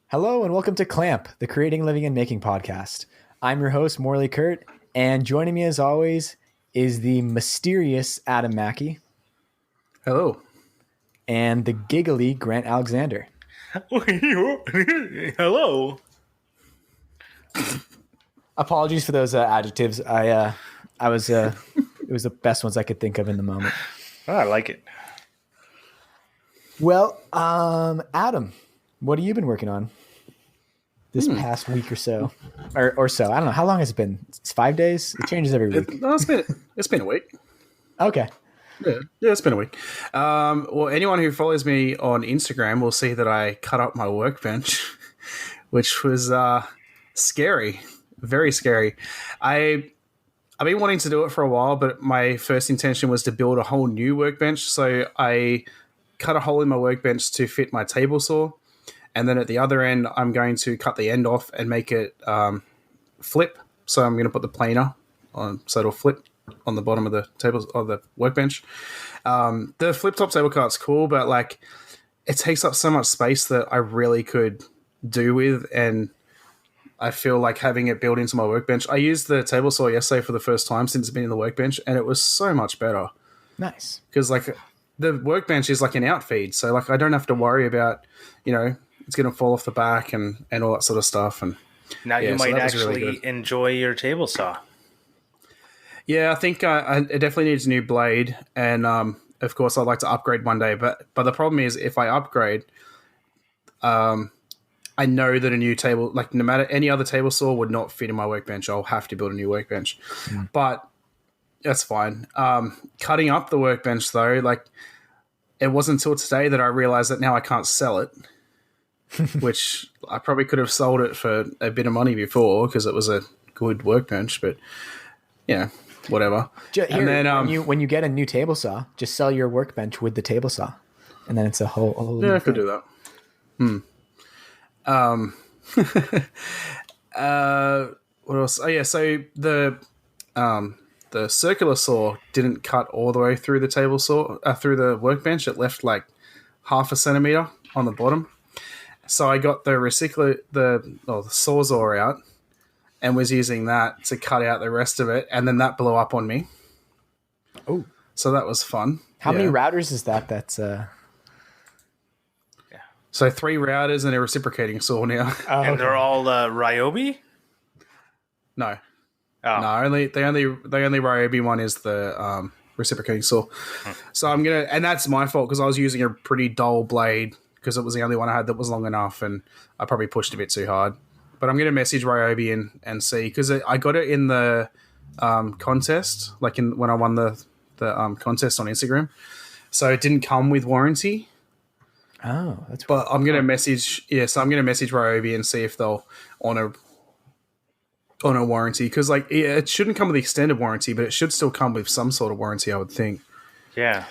Hello and welcome to Clamp, the Creating, Living, and Making podcast. I'm your host, Morley Kurt, and joining me as always is the mysterious Adam Mackey. Hello. And the giggly Grant Alexander. Hello. Apologies for those adjectives. It was the best ones I could think of in the moment. Oh, I like it. Well, Adam, what have you been working on this past week or so? Or so. I don't know. How long has it been? It's 5 days? It changes every week. It's been a week. Okay. Yeah, it's been a week. Well, anyone who follows me on Instagram will see that I cut up my workbench, which was scary, very scary. I've been wanting to do it for a while, but my first intention was to build a whole new workbench. So I cut a hole in my workbench to fit my table saw, and then at the other end, I'm going to cut the end off and make it flip. So I'm going to put the planer on, so it'll flip on the bottom of the table or the workbench. The flip top table cart's cool, but like it takes up so much space that I really could do with, and I feel like having it built into my workbench. I used the table saw yesterday for the first time since it's been in the workbench, and it was so much better. Nice. Because like the workbench is like an outfeed, so like I don't have to worry about, it's going to fall off the back and all that sort of stuff. And now you might actually really enjoy your table saw. Yeah, I think it definitely needs a new blade, and of course I'd like to upgrade one day. But the problem is, if I upgrade, I know that a new table, like no matter any other table saw, would not fit in my workbench. I'll have to build a new workbench, but that's fine. Cutting up the workbench though, like it wasn't until today that I realized that now I can't sell it, which I probably could have sold it for a bit of money before because it was a good workbench, but whatever. Here, and then when you get a new table saw, just sell your workbench with the table saw, and then it's a whole I could do that. What else? Oh yeah, so the circular saw didn't cut all the way through the table saw through the workbench. It left like half a centimeter on the bottom. So I got the sawzall out and was using that to cut out the rest of it, and then that blew up on me. Oh, so that was fun. How many routers is that? That's So 3 routers and a reciprocating saw now. And they're all Ryobi? No. Oh. No, the only Ryobi one is the reciprocating saw. So I'm gonna, and that's my fault because I was using a pretty dull blade because it was the only one I had that was long enough, and I probably pushed a bit too hard. But I'm gonna message Ryobi and see, because I got it in the contest, like when I won the contest on Instagram. So it didn't come with warranty. Oh, that's. But I'm gonna message. So I'm gonna message Ryobi and see if they'll honor warranty, because like it shouldn't come with the extended warranty, but it should still come with some sort of warranty, I would think. Yeah.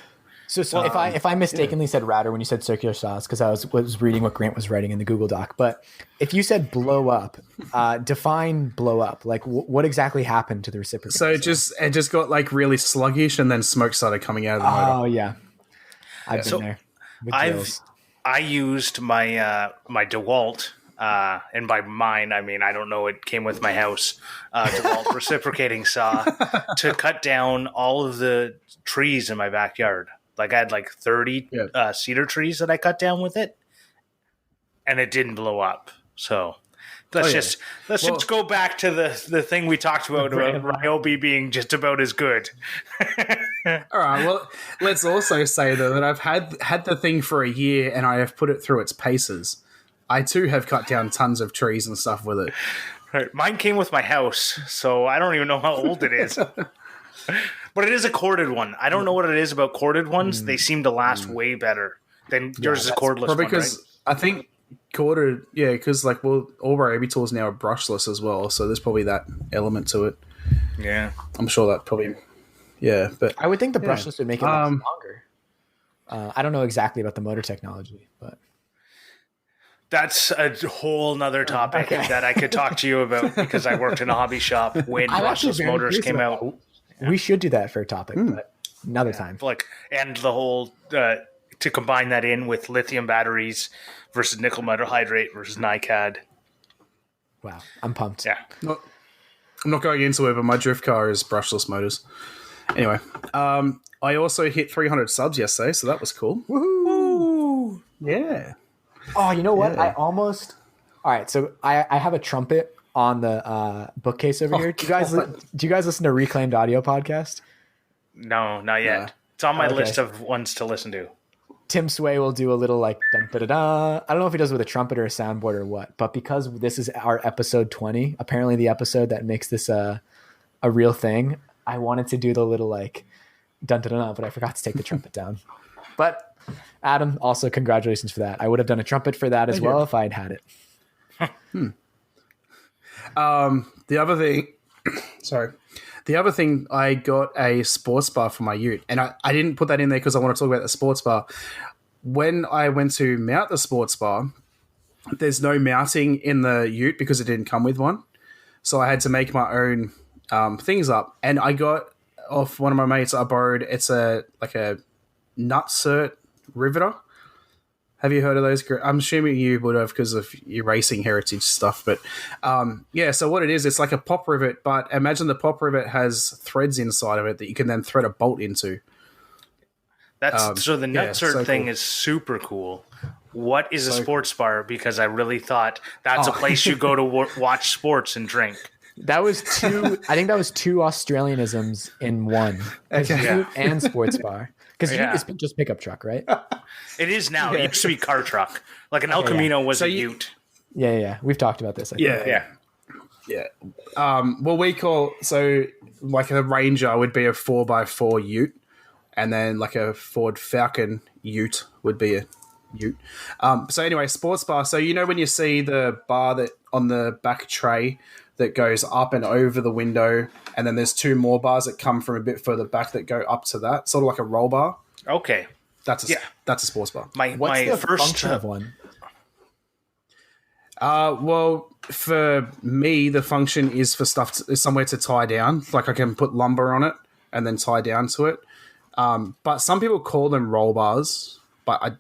So if I mistakenly said router when you said circular saws, because I was reading what Grant was writing in the Google Doc, but if you said blow up, define blow up. Like what exactly happened to the reciprocating? So it just got like really sluggish, and then smoke started coming out of the motor. Oh yeah, I've been there. I used my my DeWalt, and by mine I mean I don't know, it came with my house, DeWalt reciprocating saw to cut down all of the trees in my backyard. Like I had like 30 cedar trees that I cut down with it, and it didn't blow up. So let's just go back to the thing we talked about Ryobi being just about as good. All right. Well, let's also say though that I've had the thing for a year, and I have put it through its paces. I too have cut down tons of trees and stuff with it. Right. Mine came with my house, so I don't even know how old it is. But it is a corded one. I don't know what it is about corded ones. They seem to last way better than yours is cordless. Probably because I think corded, because like all Ryobi tools now are brushless as well, so there's probably that element to it. Yeah, I'm sure that probably. Yeah, but I would think the brushless would make it last longer. I don't know exactly about the motor technology, but that's a whole nother topic that I could talk to you about, because I worked in a hobby shop when brushless motors came out. We should do that for a topic, but another time. Like, and the whole to combine that in with lithium batteries versus nickel metal hydrate versus NiCad. Wow, I'm pumped. Yeah. I'm not going into it, but my drift car is brushless motors. Anyway, I also hit 300 subs yesterday, so that was cool. Woohoo! Yeah. Oh, you know what? Yeah. All right, so I have a trumpet on the bookcase over here. Do you guys listen to Reclaimed Audio podcast? No, not yet. Yeah. It's on my Okay. list of ones to listen to. Tim Sway will do a little like dun, da, da, da. I don't know if he does it with a trumpet or a soundboard or what, but because this is our episode 20, apparently the episode that makes this a real thing, I wanted to do the little like dun, da, da, da, but I forgot to take the trumpet down. But Adam, also congratulations for that. I would have done a trumpet for that as well if I had had it. The other thing, the other thing, I got a sports bar for my ute, and I didn't put that in there because I want to talk about the sports bar. When I went to mount the sports bar, there's no mounting in the ute because it didn't come with one, so I had to make my own things up. And I got off one of my mates. I borrowed it's a nutsert riveter. Have you heard of those? I'm assuming you would have because of your racing heritage stuff. But yeah, so what it is, it's like a pop rivet, but imagine the pop rivet has threads inside of it that you can then thread a bolt into. That's so the nutsert thing cool. is super cool. What is a sports bar? Because I really thought that's a place you go to watch sports and drink. That was two. I think that was two Australianisms in one. Okay. Ute and sports bar. Because Yeah. ute is just pickup truck, right? It is now. It used to be car truck. Like an El Camino was a ute. Yeah. We've talked about this. I think. Yeah. Well, we call like a Ranger would be a 4x4 ute, and then like a Ford Falcon ute would be a ute. So anyway, sports bar. So you know when you see the bar that on the back tray that goes up and over the window, and then there's two more bars that come from a bit further back that go up to that, sort of like a roll bar. Okay. That's a sports bar. What's My the first function of one? Well, for me, the function is for somewhere to tie down. Like I can put lumber on it and then tie down to it. But some people call them roll bars. But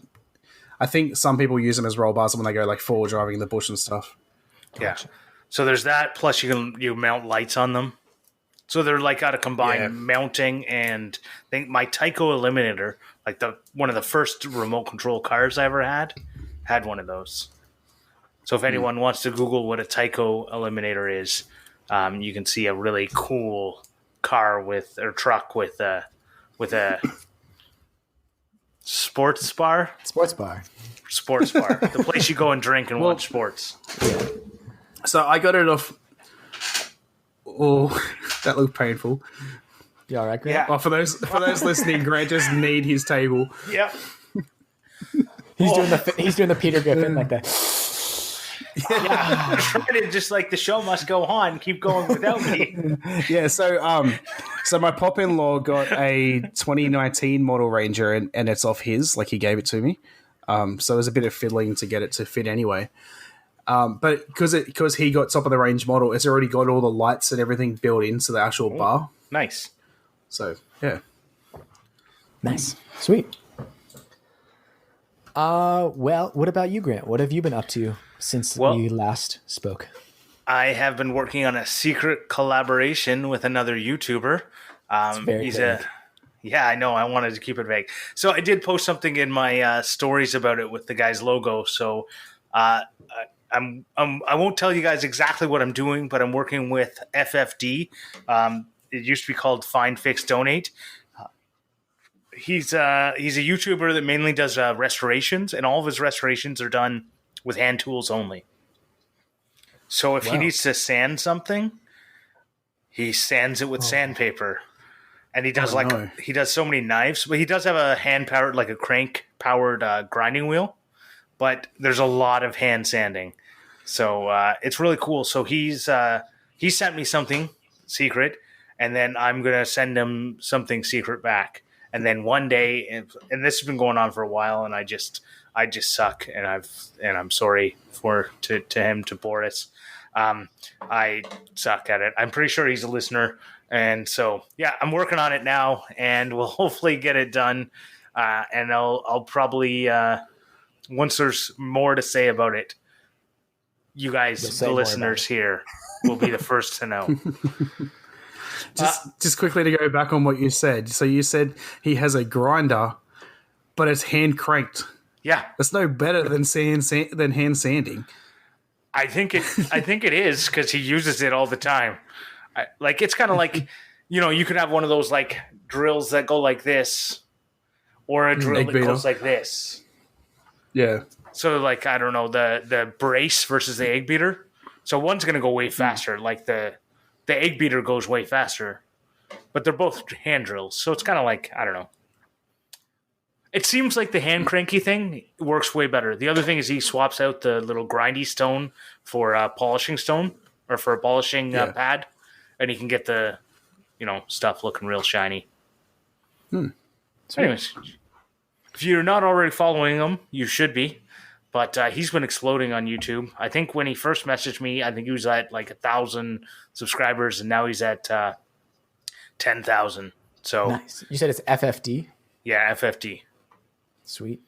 I think some people use them as roll bars when they go like forward driving in the bush and stuff. Yeah. So there's that. Plus you mount lights on them. So they're like got a combined mounting, and I think my Tyco Eliminator, like one of the first remote control cars I ever had one of those. So if anyone wants to Google what a Tyco Eliminator is, you can see a really cool car truck with a sports bar. Sports bar. Sports bar. The place you go and drink and watch sports. So I got it off. Oh, that looked painful. You all right, Grant? Yeah. Well, for those listening, Grant just kneed his table. Yep. He's doing the Peter Griffin like that. Yeah. Trying to just like the show must go on. Keep going without me. Yeah. So my pop-in-law got a 2019 model Ranger, and it's off his. Like he gave it to me. So it was a bit of fiddling to get it to fit anyway. But because he got top of the range model, it's already got all the lights and everything built into the actual bar. Nice. So yeah, Nice. Sweet. Well, what about you, Grant? What have you been up to since we last spoke? I have been working on a secret collaboration with another YouTuber. He's vague. Yeah, I know. I wanted to keep it vague. So I did post something in my stories about it with the guy's logo. So I won't tell you guys exactly what I'm doing, but I'm working with FFD. It used to be called Find, Fix, Donate. He's a YouTuber that mainly does restorations, and all of his restorations are done with hand tools only. So if he needs to sand something, he sands it with sandpaper. And he does he does so many knives, but he does have a hand powered, like a crank powered grinding wheel. But there's a lot of hand sanding, so it's really cool. So he sent me something secret, and then I'm gonna send him something secret back. And then one day, and this has been going on for a while, and I just suck, and I'm sorry to him, to Boris. I suck at it. I'm pretty sure he's a listener. And so, yeah, I'm working on it now, and we'll hopefully get it done and I'll probably once there's more to say about it, you guys, the listeners here, will be the first to know. Just quickly to go back on what you said. So you said he has a grinder, but it's hand cranked. Yeah, that's no better than hand sanding. I think it is because he uses it all the time. It's kind of like, you could have one of those like drills that go like this, or a drill that goes like this. Yeah. So like, I don't know, the brace versus the egg beater. So one's going to go way faster. Like the egg beater goes way faster, but they're both hand drills. So it's kind of like, I don't know. It seems like the hand cranky thing works way better. The other thing is he swaps out the little grindy stone for polishing stone, or for a polishing pad, and he can get the, stuff looking real shiny. So anyways, if you're not already following him, you should be. But he's been exploding on YouTube. I think when he first messaged me, I think he was at like 1,000 subscribers, and now he's at 10,000. So nice. You said it's FFD? Yeah, FFD. Sweet.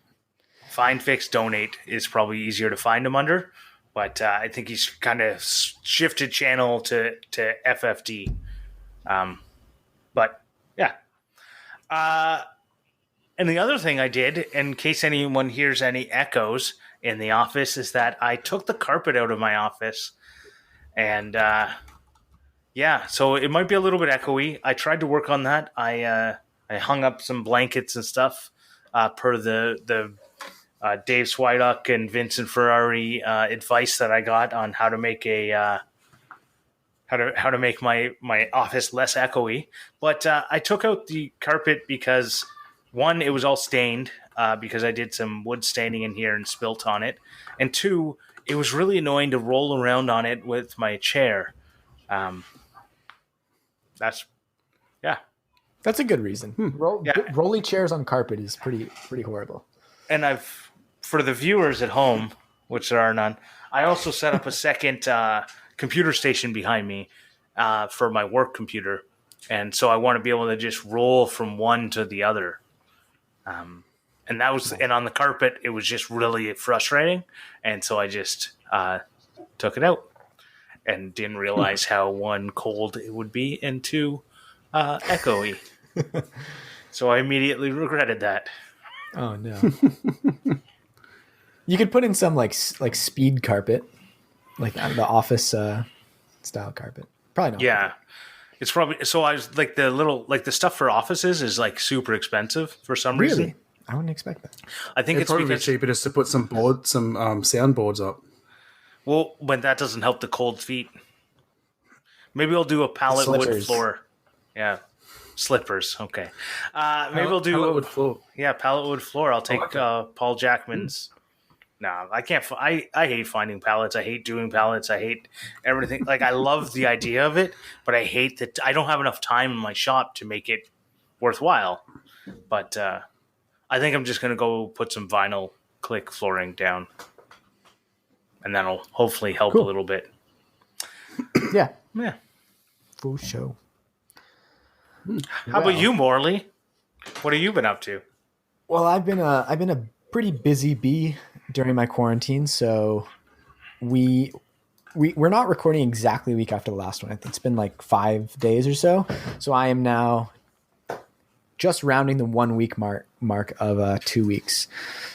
Find, Fix, Donate is probably easier to find him under, but I think he's kind of shifted channel to FFD. But yeah. And the other thing I did, in case anyone hears any echoes in the office, is that I took the carpet out of my office. And so it might be a little bit echoey. I tried to work on that. I hung up some blankets and stuff per the Dave Swiduck and Vincent Ferrari advice that I got on how to make how to make my office less echoey. But I took out the carpet because, one, it was all stained because I did some wood staining in here and spilt on it. And two, it was really annoying to roll around on it with my chair. That's a good reason. Rolly chairs on carpet is pretty horrible. And for the viewers at home, which there are none, I also set up a second computer station behind me for my work computer. And so I want to be able to just roll from one to the other. And on the carpet, it was just really frustrating. And so I just took it out and didn't realize how, one, cold it would be, and two, echoey. So I immediately regretted that. Oh no. You could put in some like speed carpet, like the office style carpet. Probably not. Yeah. It's probably, so I was like, the stuff for offices is like super expensive for some reason. I wouldn't expect that. I think it's probably cheaper just to put some soundboards up. Well, but that doesn't help the cold feet. Maybe I'll do a pallet wood floor. Yeah. Slippers. Okay. Maybe we'll do pallet wood floor. Yeah, pallet wood floor. I'll take Paul Jackman's. No, I can't. I hate finding pallets. I hate doing pallets. I hate everything. Like, I love the idea of it, but I hate that I don't have enough time in my shop to make it worthwhile. But I think I'm just going to go put some vinyl click flooring down, and that'll hopefully help a little bit. Yeah. For sure. How about you, Morley? What have you been up to? Well, I've been a pretty busy bee during my quarantine, so we're not recording exactly a week after the last one. I think it's been like 5 days or so. So I am now just rounding the 1 week mark of 2 weeks.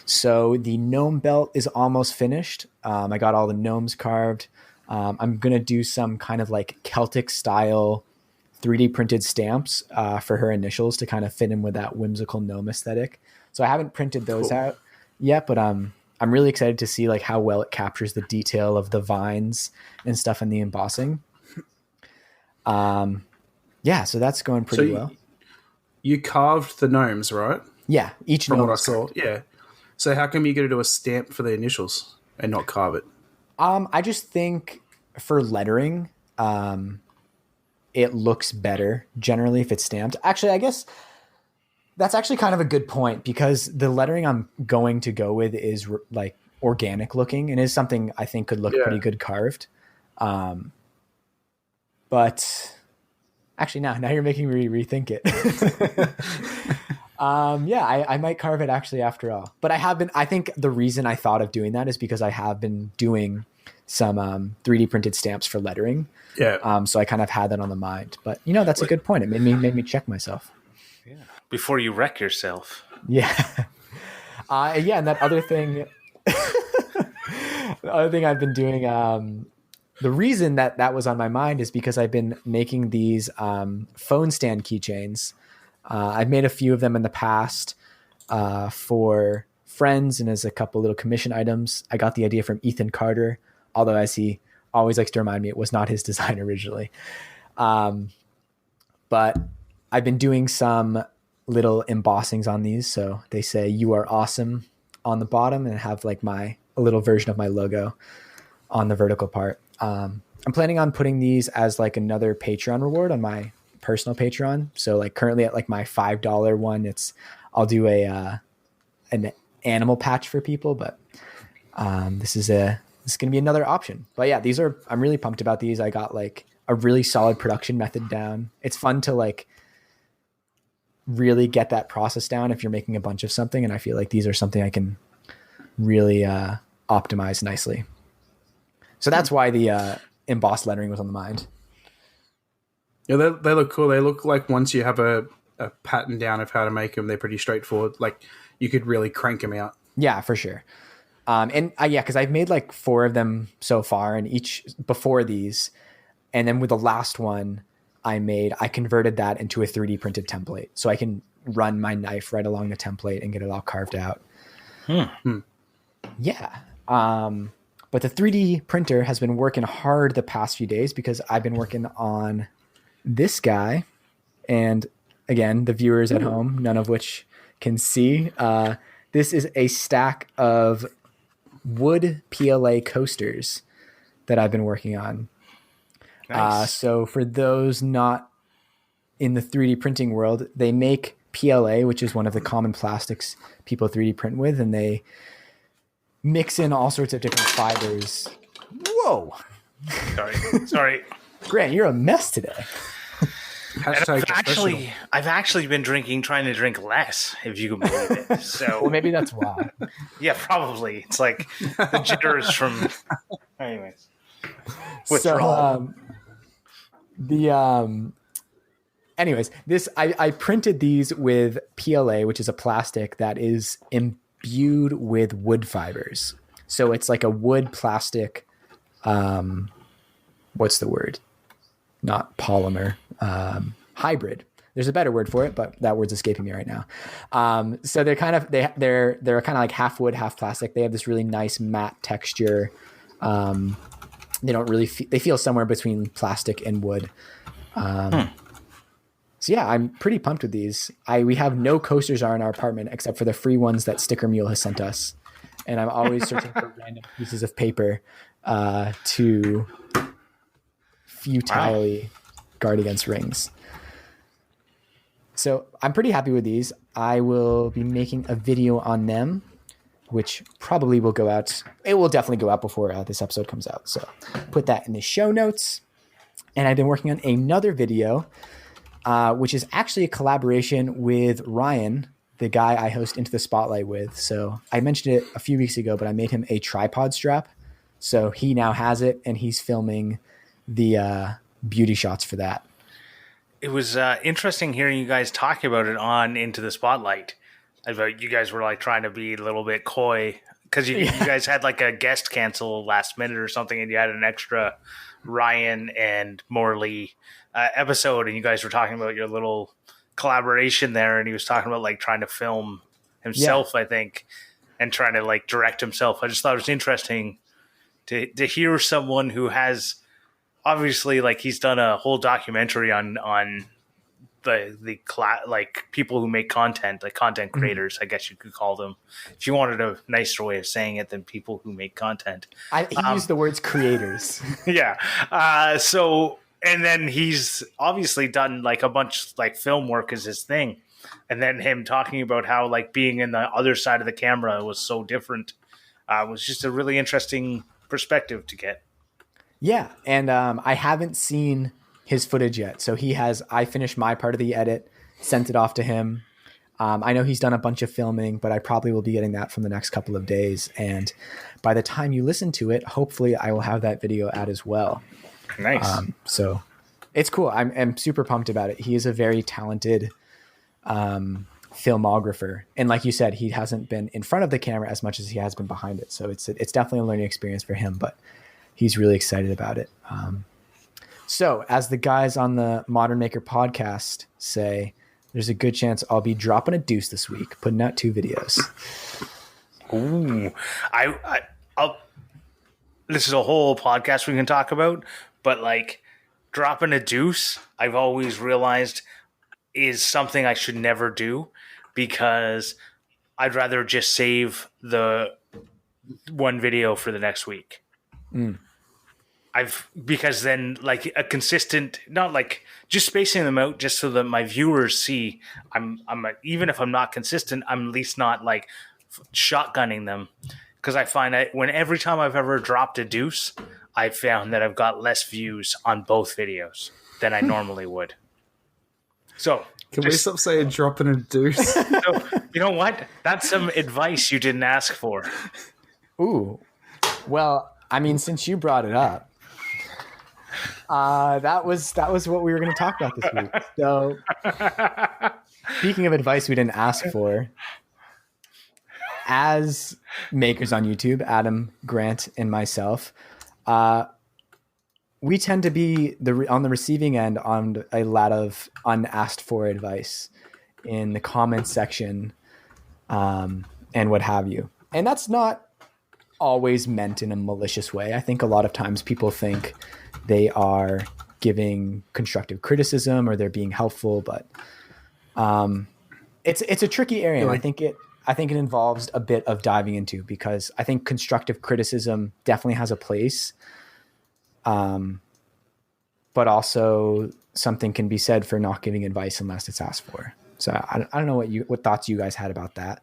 So the gnome belt is almost finished. I got all the gnomes carved. I'm gonna do some kind of like Celtic style 3D printed stamps for her initials to kind of fit in with that whimsical gnome aesthetic. So I haven't printed those out yet, but I'm really excited to see like how well it captures the detail of the vines and stuff in the embossing. So that's going pretty well. You carved the gnomes, right? Yeah, each gnome. From what I saw, yeah. So how come you going to do a stamp for the initials and not carve it? I just think for lettering, it looks better generally if it's stamped. Actually, I guess that's actually kind of a good point, because the lettering I'm going to go with is like organic looking and is something I think could look pretty good carved. But actually now you're making me rethink it. Yeah, I might carve it actually after all. But I think the reason I thought of doing that is because I have been doing some 3D printed stamps for lettering. Yeah. So I kind of had that on the mind. But that's a good point. It made me check myself. Yeah. Before you wreck yourself. Yeah. Yeah, and that other thing, the other thing I've been doing, the reason that was on my mind is because I've been making these phone stand keychains. I've made a few of them in the past for friends and as a couple little commission items. I got the idea from Ethan Carter, although as he always likes to remind me, it was not his design originally. But I've been doing some little embossings on these. So they say "You are awesome" on the bottom and have like a little version of my logo on the vertical part. I'm planning on putting these as like another Patreon reward on my personal Patreon. So like currently at like my $5 one, I'll do an animal patch for people, but this is going to be another option. But yeah, I'm really pumped about these. I got like a really solid production method down. It's fun to like really get that process down if you're making a bunch of something. And I feel like these are something I can really optimize nicely. So that's why the embossed lettering was on the mind. Yeah, they look cool. They look like once you have a pattern down of how to make them, they're pretty straightforward. Like you could really crank them out. Yeah, for sure. Because I've made like 4 of them so far, and each before these, and then with the last one I converted that into a 3D printed template, so I can run my knife right along the template and get it all carved out. Yeah. But the 3D printer has been working hard the past few days because I've been working on this guy. And again, the viewers at home, none of which can see, this is a stack of wood PLA coasters that I've been working on. Nice. So for those not in the 3D printing world, they make PLA, which is one of the common plastics people 3D print with, and they mix in all sorts of different fibers. Whoa. Sorry. Grant, you're a mess today. I've actually been trying to drink less, if you can believe it. So well, maybe that's why. Yeah, probably. It's like the jitters from. Anyways, withdrawal. Anyways, I printed these with PLA, which is a plastic that is imbued with wood fibers. So it's like a wood plastic. What's the word? Not polymer. Hybrid. There's a better word for it, but that word's escaping me right now. So they're kind of they're kind of like half wood, half plastic. They have this really nice matte texture. They don't really they feel somewhere between plastic and wood. So yeah, I'm pretty pumped with these. We have no coasters in our apartment except for the free ones that Sticker Mule has sent us, and I'm always searching for random pieces of paper to futilely guard against rings. So I'm pretty happy with these. I will be making a video on them, which probably will go out. It will definitely go out before this episode comes out. So put that in the show notes. And I've been working on another video, which is actually a collaboration with Ryan, the guy I host Into the Spotlight with. So I mentioned it a few weeks ago, but I made him a tripod strap. So he now has it, and he's filming the beauty shots for that. It was interesting hearing you guys talk about it on Into the Spotlight. About you guys were like trying to be a little bit coy because you guys had like a guest cancel last minute or something, and you had an extra Ryan and Morley episode, and you guys were talking about your little collaboration there, and he was talking about like trying to film himself, I think, and trying to like direct himself. I just thought it was interesting to hear someone who has obviously like he's done a whole documentary on like people who make content, like content creators, I guess you could call them, if you wanted a nicer way of saying it than people who make content. He used the words creators. Yeah. So, and then he's obviously done like a bunch, like film work is his thing. And then him talking about how like being in the other side of the camera was so different was just a really interesting perspective to get. Yeah. And I haven't seen his footage yet. So I finished my part of the edit, sent it off to him. I know he's done a bunch of filming, but I probably will be getting that from the next couple of days. And by the time you listen to it, hopefully I will have that video out as well. Nice. So it's cool. I'm super pumped about it. He is a very talented filmographer. And like you said, he hasn't been in front of the camera as much as he has been behind it. So it's definitely a learning experience for him, but he's really excited about it. So as the guys on the Modern Maker podcast say, there's a good chance I'll be dropping a deuce this week, putting out 2 videos. Ooh, I'll. This is a whole podcast we can talk about, but like dropping a deuce, I've always realized is something I should never do, because I'd rather just save the one video for the next week. Because then like a consistent, not like just spacing them out just so that my viewers see even if I'm not consistent, I'm at least not like shotgunning them. Because I find that every time I've ever dropped a deuce, I've found that I've got less views on both videos than I normally would. So can we stop saying dropping a deuce? So, you know what? That's some advice you didn't ask for. Ooh, well, I mean, since you brought it up, that was what we were going to talk about this week. So, speaking of advice we didn't ask for, as makers on YouTube, Adam, Grant, and myself, we tend to be on the receiving end on a lot of unasked for advice in the comments section, and what have you. And that's not always meant in a malicious way. I think a lot of times people think they are giving constructive criticism or they're being helpful, but it's a tricky area. And I think it involves a bit of diving into, because I think constructive criticism definitely has a place, but also something can be said for not giving advice unless it's asked for. So I don't know what thoughts you guys had about that.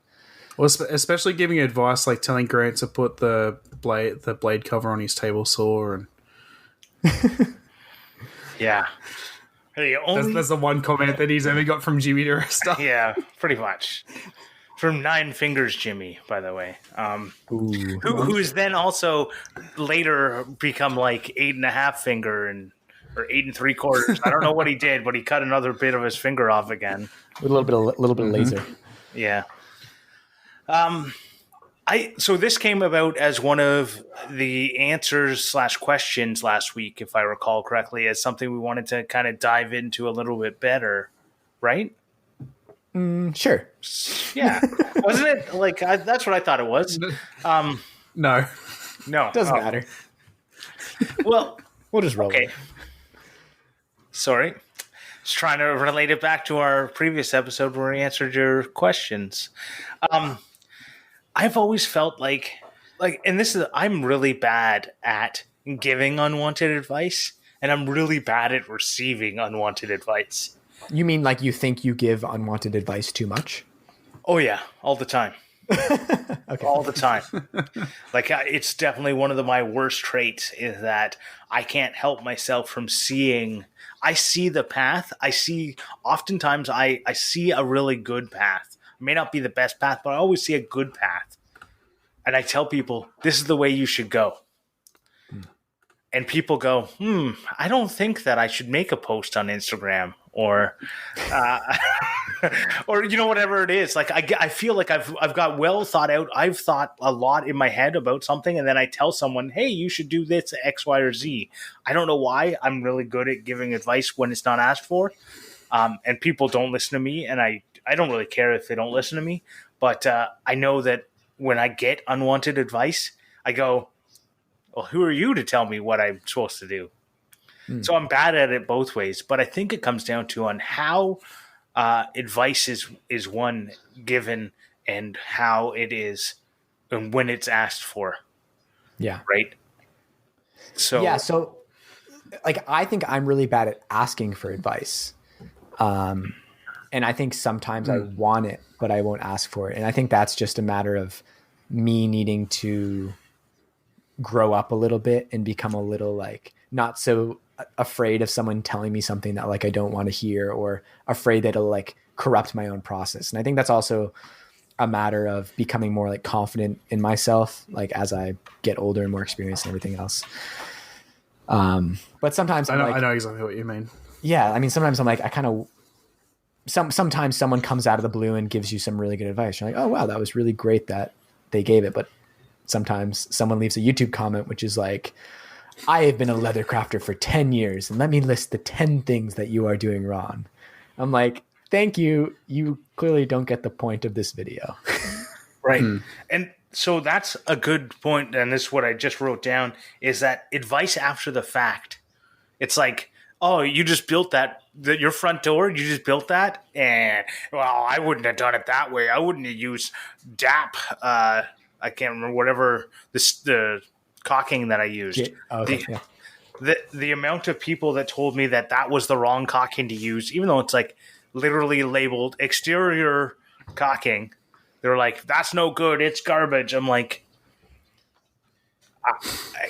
Well, especially giving advice like telling Grant to put the blade cover on his table saw, and yeah, that's the one comment that he's ever got from Jimmy to stuff. Yeah, pretty much. From 9 Fingers Jimmy, by the way, who's then also later become like 8.5 finger or 8 3/4. I don't know what he did, but he cut another bit of his finger off again with a little bit of laser. Yeah. So this came about as one of the answers / questions last week, if I recall correctly, as something we wanted to kind of dive into a little bit better, right? Sure. Yeah. Wasn't it? Like, that's what I thought it was. No. Doesn't matter. Well, we'll just roll. Okay. Sorry. Just trying to relate it back to our previous episode where we answered your questions. I've always felt like, and I'm really bad at giving unwanted advice, and I'm really bad at receiving unwanted advice. You mean like you think you give unwanted advice too much? Oh yeah, all the time. Okay. All the time. Like it's definitely one of my worst traits is that I can't help myself from seeing. I see the path. Oftentimes I see a really good path. It may not be the best path, but I always see a good path. And I tell people, this is the way you should go. And people go, I don't think that I should make a post on Instagram or whatever it is. Like I feel like I've got well thought out. I've thought a lot in my head about something, and then I tell someone, hey, you should do this X, Y, or Z. I don't know why I'm really good at giving advice when it's not asked for. And people don't listen to me, and I don't really care if they don't listen to me. But I know that when I get unwanted advice, I go, well, who are you to tell me what I'm supposed to do? So I'm bad at it both ways, but I think it comes down to on how advice is one given and how it is and when it's asked for. Yeah. Right. So yeah. So like, I think I'm really bad at asking for advice. And I think sometimes I want it, but I won't ask for it. And I think that's just a matter of me needing to grow up a little bit and become a little like not so afraid of someone telling me something that like I don't want to hear, or afraid that it'll like corrupt my own process. And I think that's also a matter of becoming more like confident in myself, like as I get older and more experienced and everything else. But sometimes I know exactly what you mean. Yeah. I mean, sometimes I'm like, I kind of, sometimes someone comes out of the blue and gives you some really good advice. You're like, oh wow, that was really great that they gave it. But sometimes someone leaves a YouTube comment, which is like, I have been a leather crafter for 10 years and let me list the 10 things that you are doing wrong. I'm like, thank you. You clearly don't get the point of this video. Right. And so that's a good point. And this is what I just wrote down, is that advice after the fact. It's like, oh, you just built your front door, you just built that? And, well, I wouldn't have done it that way. I wouldn't have used DAP. I can't remember whatever the caulking that I used. The amount of people that told me that was the wrong caulking to use, even though it's like literally labeled exterior caulking, they're like, that's no good, it's garbage. I'm like,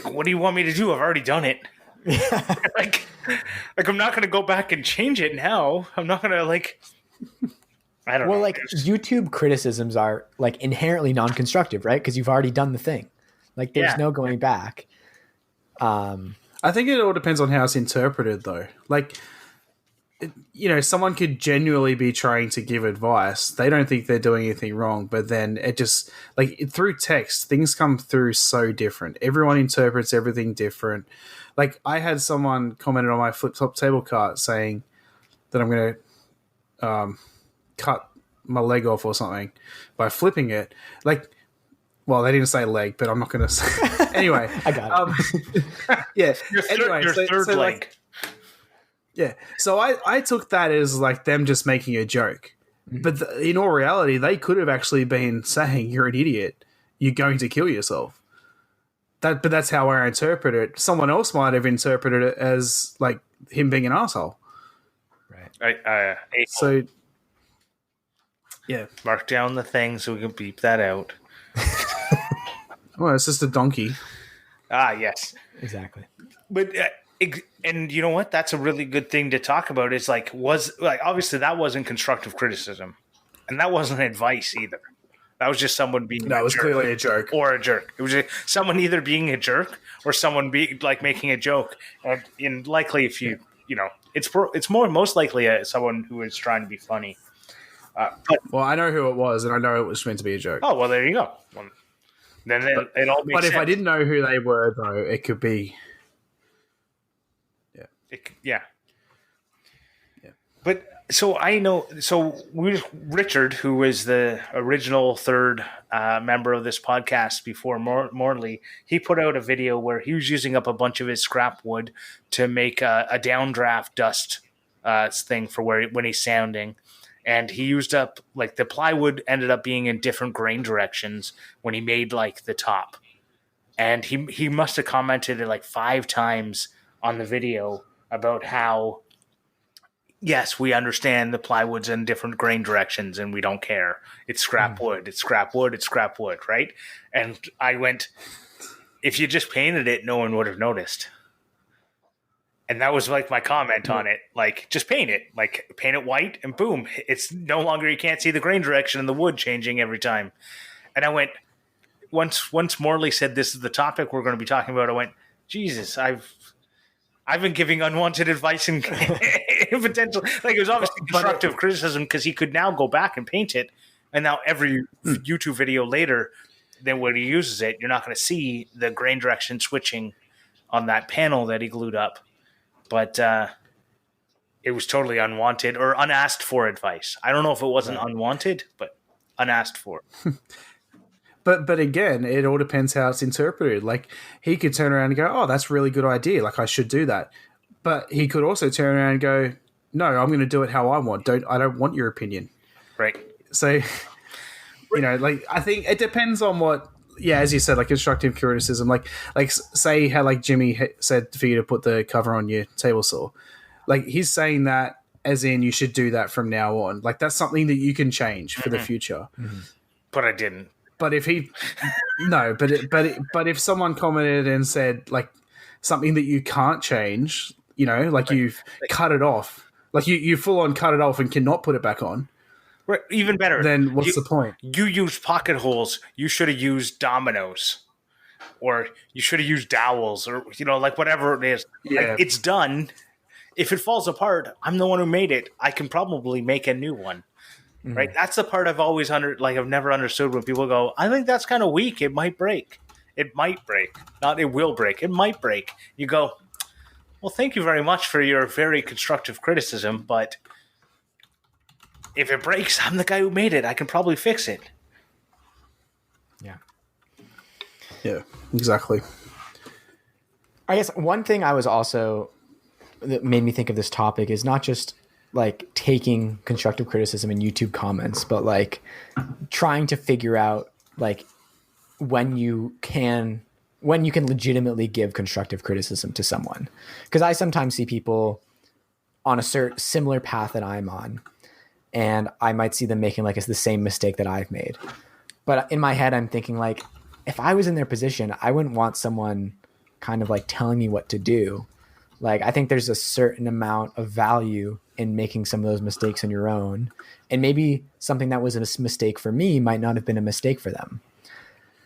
what do you want me to do? I've already done it. like I'm not going to go back and change it now. I'm not going to I don't know. Well, like YouTube criticisms are like inherently non-constructive, right? Because you've already done the thing. Like there's no going back. I think it all depends on how it's interpreted, though. Like, someone could genuinely be trying to give advice. They don't think they're doing anything wrong, but then it just, through text, things come through so different. Everyone interprets everything different. Like, I had someone commented on my flip-top table cart saying that I'm going to cut my leg off or something by flipping it. Well, they didn't say leg, but I'm not going to say. Anyway, I got it. Yeah. Your third leg. Yeah. So I took that as them just making a joke. But in all reality, they could have actually been saying, you're an idiot. You're going to kill yourself. But that's how I interpret it. Someone else might have interpreted it as him being an asshole. Right. So, yeah. Mark down the thing so we can beep that out. Well, it's just a donkey. Ah, yes. Exactly. But and you know what? That's a really good thing to talk about. Is obviously that wasn't constructive criticism, and that wasn't advice either. That was just someone being. That was clearly a joke. Or a jerk. It was someone either being a jerk or someone making a joke. And likely, if it's most likely someone who is trying to be funny. Well, I know who it was, and I know it was meant to be a joke. Oh well, there you go. Then it all makes sense. But if I didn't know who they were, though, it could be. Yeah. But so I know. So Richard, who was the original third member of this podcast before Morley, he put out a video where he was using up a bunch of his scrap wood to make a downdraft dust thing for when he's sounding. And he used up the plywood ended up being in different grain directions when he made the top. And he must have commented it 5 times on the video about how, yes, we understand the plywood's in different grain directions and we don't care. It's scrap wood. It's scrap wood. It's scrap wood, right? And I went, if you just painted it, no one would have noticed. And that was my comment on it. Just paint it. Paint it white and boom. It's no longer, you can't see the grain direction and the wood changing every time. And I went, once Morley said this is the topic we're going to be talking about, I went, Jesus, I've been giving unwanted advice and potential. It was obviously constructive criticism because he could now go back and paint it. And now every YouTube video later, then when he uses it, you're not going to see the grain direction switching on that panel that he glued up. But it was totally unwanted or unasked for advice. I don't know if it wasn't unwanted, but unasked for. But again, it all depends how it's interpreted. He could turn around and go, oh, that's a really good idea. I should do that. But he could also turn around and go, no, I'm going to do it how I want. I don't want your opinion. Right. So, I think it depends on what, as you said, constructive criticism. Say how Jimmy said for you to put the cover on your table saw. He's saying that as in you should do that from now on. That's something that you can change for the future. Mm-hmm. But I didn't. But if but if someone commented and said something that you can't change, you've cut it off, you full on cut it off and cannot put it back on, Right, even better. then what's the point? You used pocket holes. You should have used dominoes, or you should have used dowels, or like whatever it is. Yeah. Like, it's done. If it falls apart, I'm the one who made it. I can probably make a new one. Right? That's the part I've always I've never understood when people go, I think that's kind of weak. It might break. It might break. Not it will break. It might break. You go, well, thank you very much for your very constructive criticism, but if it breaks, I'm the guy who made it. I can probably fix it. Yeah. Yeah, exactly. I guess one thing I was also that made me think of this topic is not just like taking constructive criticism in YouTube comments, but like trying to figure out like when you can legitimately give constructive criticism to someone. Because I sometimes see people on a similar path that I'm on, and I might see them making like the same mistake that I've made. But in my head, I'm thinking like, if I was in their position, I wouldn't want someone kind of like telling me what to do. Like, I think there's a certain amount of value in making some of those mistakes on your own. And maybe something that was a mistake for me might not have been a mistake for them.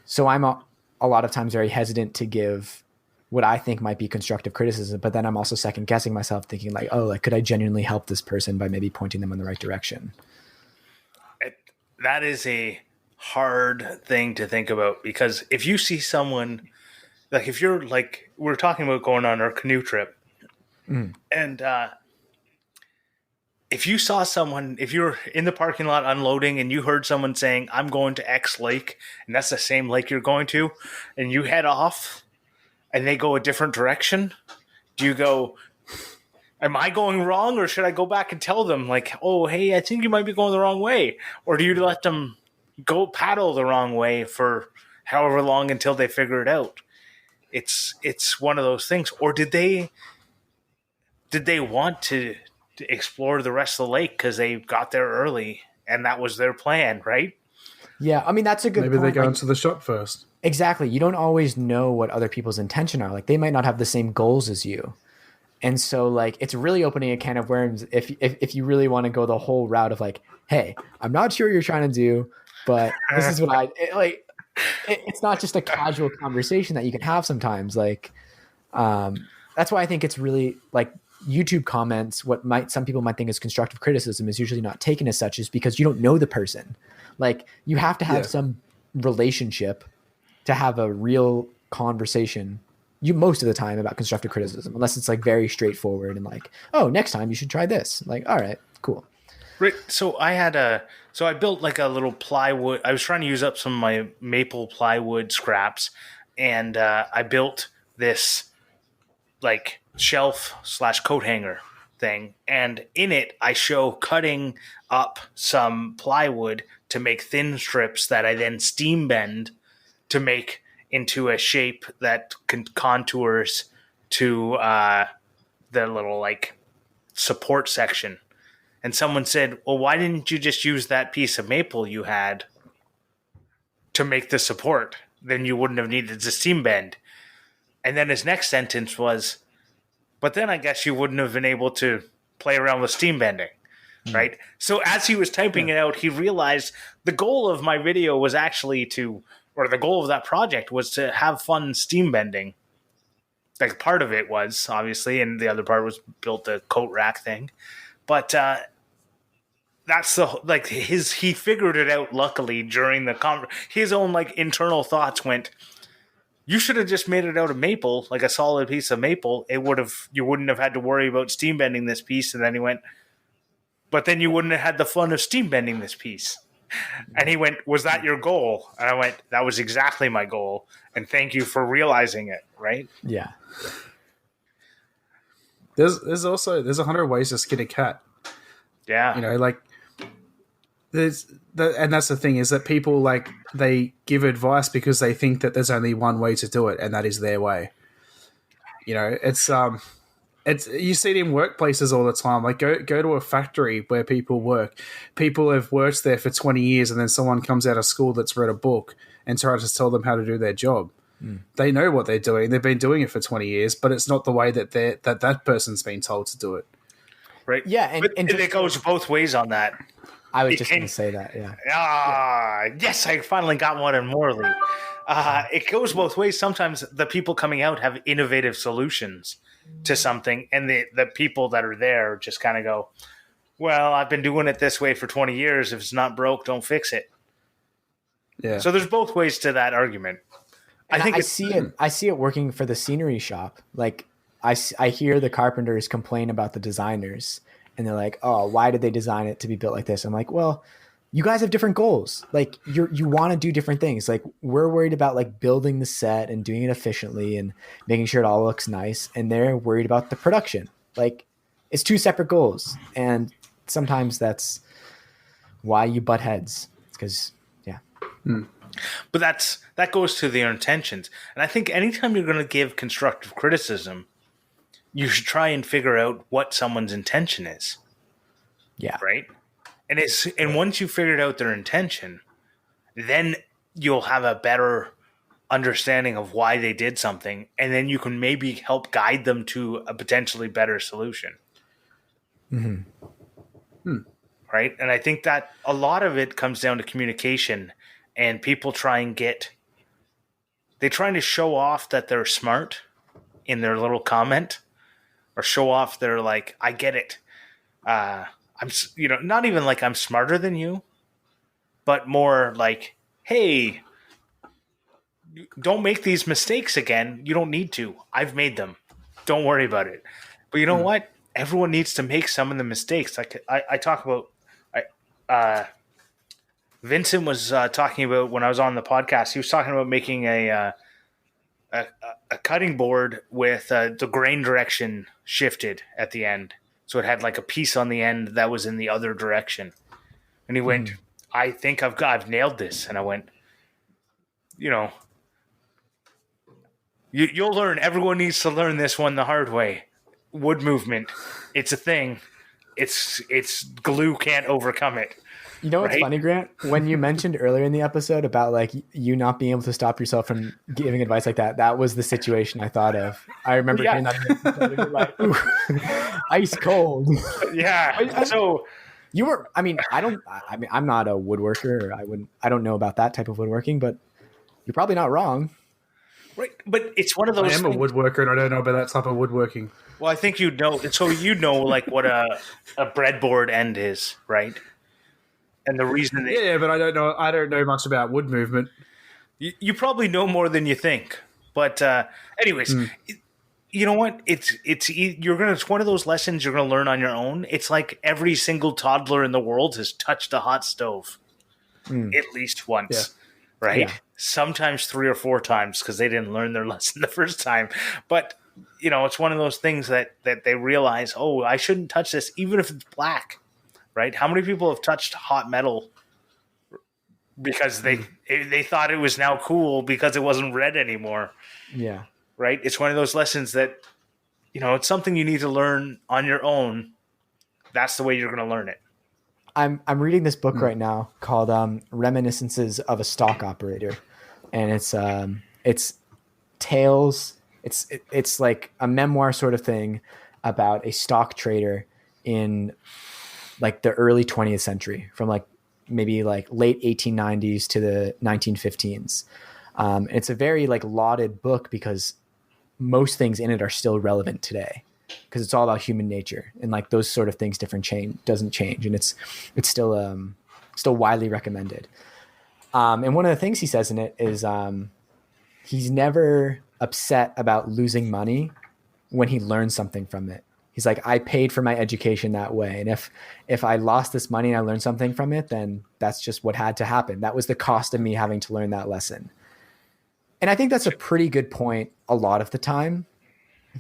So I'm a lot of times very hesitant to give what I think might be constructive criticism, but then I'm also second guessing myself, thinking like, oh, like, could I genuinely help this person by maybe pointing them in the right direction? That is a hard thing to think about, because if you see someone, like if you're like, we're talking about going on our canoe trip, and if you saw someone, if you're in the parking lot unloading and you heard someone saying, I'm going to X lake, and that's the same lake you're going to, and you head off and they go a different direction, do you go, am I going wrong, or should I go back and tell them like, oh, hey, I think you might be going the wrong way? Or do you let them go paddle the wrong way for however long until they figure it out? It's one of those things. Or did they want to explore the rest of the lake because they got there early and that was their plan, right? Yeah, I mean, that's a good point. Maybe they go into the shop first. Exactly. You don't always know what other people's intention are. Like, they might not have the same goals as you. And so, like, it's really opening a can of worms if you really want to go the whole route of like, hey, I'm not sure what you're trying to do, but this is what it's not just a casual conversation that you can have sometimes. Like, that's why I think it's really like YouTube comments, some people might think is constructive criticism is usually not taken as such, is because you don't know the person. Like, you have to have some relationship to have a real conversation most of the time about constructive criticism, unless it's like very straightforward and like, oh, next time you should try this. Like, all right, cool. Right. So I built like a little plywood. I was trying to use up some of my maple plywood scraps, and I built this like shelf/coat hanger thing. And in it, I show cutting up some plywood to make thin strips that I then steam bend to make into a shape that contours to the little like support section. And someone said, well, why didn't you just use that piece of maple you had to make the support? Then you wouldn't have needed the steam bend. And then his next sentence was, but then I guess you wouldn't have been able to play around with steam bending, right? So as he was typing it out, he realized the goal of my video was actually the goal of that project was to have fun steam bending. Like, part of it was, obviously, and the other part was built the coat rack thing. But that's he figured it out, luckily, during the his own like internal thoughts went, you should have just made it out of maple, like a solid piece of maple. You wouldn't have had to worry about steam bending this piece. And then he went, but then you wouldn't have had the fun of steam bending this piece. And he went, was that your goal? And I went, that was exactly my goal. And thank you for realizing it. Right? Yeah. There's 100 ways to skin a cat. Yeah. You know, like, and that's the thing, is that people, like, they give advice because they think that there's only one way to do it, and that is their way. You know, it's you see it in workplaces all the time. Like, go to a factory where people work. People have worked there for 20 years, and then someone comes out of school that's read a book and tries to tell them how to do their job. They know what they're doing. They've been doing it for 20 years, but it's not the way that that person's been told to do it. Right. Yeah. And it goes both ways on that. I was just going to say that. Yeah. Yes, I finally got one in Morley. It goes both ways. Sometimes the people coming out have innovative solutions to something, and the people that are there just kind of go, well, I've been doing it this way for 20 years. If it's not broke, don't fix it. Yeah. So there's both ways to that argument. I see it working for the scenery shop. Like I hear the carpenters complain about the designers, and they're like, oh, why did they design it to be built like this? I'm like, well, you guys have different goals. Like you want to do different things. Like we're worried about like building the set and doing it efficiently and making sure it all looks nice. And they're worried about the production. Like it's two separate goals. And sometimes that's why you butt heads. It's because, yeah. But that goes to their intentions. And I think anytime you're going to give constructive criticism, you should try and figure out what someone's intention is. Yeah. Right? And once you figured out their intention, then you'll have a better understanding of why they did something, and then you can maybe help guide them to a potentially better solution. Mm-hmm. Right? And I think that a lot of it comes down to communication, and people trying to show off that they're smart in their little comment, or show off they're like, I get it. I'm, not even like I'm smarter than you, but more like, hey, don't make these mistakes again. You don't need to. I've made them. Don't worry about it. But you know what? Everyone needs to make some of the mistakes. Like I talk about, Vincent was talking about when I was on the podcast. He was talking about making a cutting board with the grain direction shifted at the end. So it had like a piece on the end that was in the other direction. And he went, I think I've nailed this. And I went, you'll learn. Everyone needs to learn this one the hard way. Wood movement. It's a thing. It's glue can't overcome it. You know what's funny, Grant? When you mentioned earlier in the episode about like you not being able to stop yourself from giving advice like that, that was the situation I thought of. I remember hearing that and you're like, ooh, ice cold. Yeah. So you were. I'm not a woodworker. I don't know about that type of woodworking, but you're probably not wrong. Right, but it's one of those. I am a woodworker, and I don't know about that type of woodworking. Well, I think you'd know. So like what a breadboard end is, right? And the reason but I don't know much about wood movement. You probably know more than you think. But anyways, you know what? It's one of those lessons you're gonna learn on your own. It's like every single toddler in the world has touched a hot stove at least once, right? Yeah. Sometimes 3 or 4 times because they didn't learn their lesson the first time. But it's one of those things that they realize, oh, I shouldn't touch this, even if it's black. Right? How many people have touched hot metal because they thought it was now cool because it wasn't red anymore? Yeah. Right? It's one of those lessons that, it's something you need to learn on your own. That's the way you're going to learn it. I'm reading this book right now called Reminiscences of a Stock Operator. And it's tales. It's like a memoir sort of thing about a stock trader in like the early 20th century, from like maybe like late 1890s to the 1915s. It's a very like lauded book because most things in it are still relevant today, because it's all about human nature and like those sort of things doesn't change. And it's still widely recommended. And one of the things he says in it is he's never upset about losing money when he learns something from it. He's like, I paid for my education that way. And if I lost this money and I learned something from it, then that's just what had to happen. That was the cost of me having to learn that lesson. And I think that's a pretty good point a lot of the time.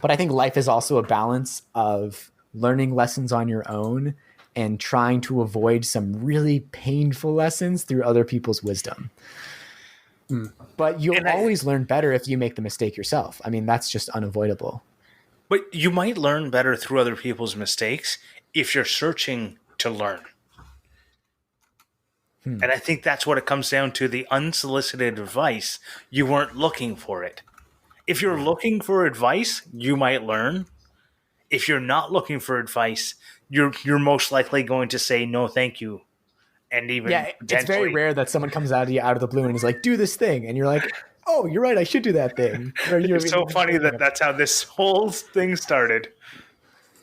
But I think life is also a balance of learning lessons on your own and trying to avoid some really painful lessons through other people's wisdom. But you'll always learn better if you make the mistake yourself. I mean, that's just unavoidable. But you might learn better through other people's mistakes if you're searching to learn. And I think that's what it comes down to, the unsolicited advice. You weren't looking for it. If you're looking for advice, you might learn. If you're not looking for advice, you're most likely going to say, no, thank you. and even Yeah, it's very potentially- rare that someone comes out of the blue and is like, "Do this thing," and you're like, "Oh, you're right. I should do that thing." Or you're It's so funny that that's how this whole thing started.